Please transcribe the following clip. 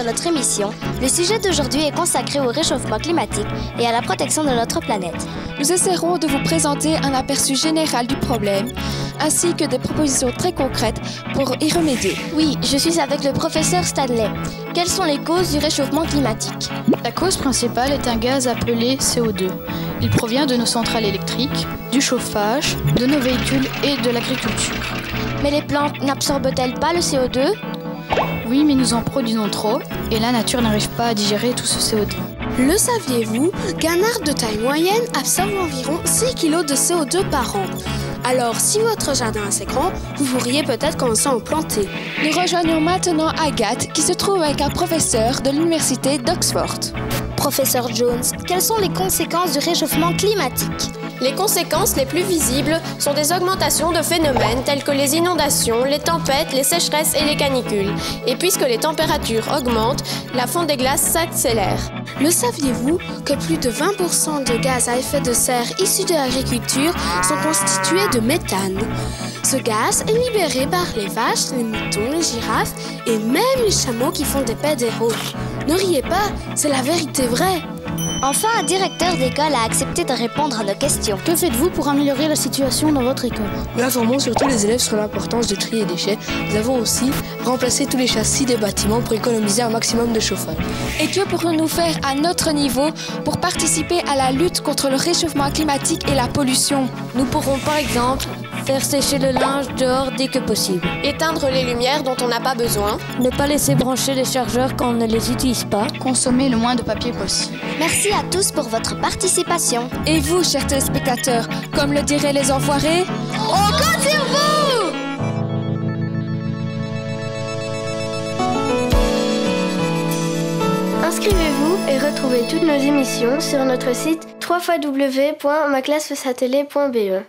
notre émission, le sujet d'aujourd'hui est consacré au réchauffement climatique et à la protection de notre planète. Nous essaierons de vous présenter un aperçu général du problème, ainsi que des propositions très concrètes pour y remédier. Oui, je suis avec le professeur Stanley. Quelles sont les causes du réchauffement climatique? La cause principale est un gaz appelé CO2. Il provient de nos centrales électriques, du chauffage, de nos véhicules et de l'agriculture. Mais les plantes n'absorbent-elles pas le CO2? Oui, mais nous en produisons trop et la nature n'arrive pas à digérer tout ce CO2. Le saviez-vous qu'un arbre de taille moyenne absorbe environ 6 kg de CO2 par an? Alors, si votre jardin est assez grand, vous pourriez peut-être commencer à en planter. Nous rejoignons maintenant Agathe, qui se trouve avec un professeur de l'université d'Oxford. Professeur Jones, quelles sont les conséquences du réchauffement climatique? Les conséquences les plus visibles sont des augmentations de phénomènes tels que les inondations, les tempêtes, les sécheresses et les canicules. Et puisque les températures augmentent, la fonte des glaces s'accélère. Le saviez-vous que plus de 20% de gaz à effet de serre issus de l'agriculture sont constitués de méthane? Ce gaz est libéré par les vaches, les moutons, les girafes et même les chameaux qui font des paix des rôles. Ne riez pas, c'est la vérité vraie. Enfin, un directeur d'école a accepté de répondre à nos questions. Que faites-vous pour améliorer la situation dans votre école? Nous informons surtout les élèves sur l'importance de trier les déchets. Nous avons aussi remplacé tous les châssis des bâtiments pour économiser un maximum de chauffage. Et que pourrions-nous faire à notre niveau pour participer à la lutte contre le réchauffement climatique et la pollution? Nous pourrons par exemple faire sécher le linge dehors dès que possible. Éteindre les lumières dont on n'a pas besoin. Ne pas laisser brancher les chargeurs quand on ne les utilise pas. Consommer le moins de papier possible. Merci à tous pour votre participation. Et vous, chers téléspectateurs, comme le diraient les enfoirés, On compte sur vous! Inscrivez-vous et retrouvez toutes nos émissions sur notre site www.maclassesatellé.be.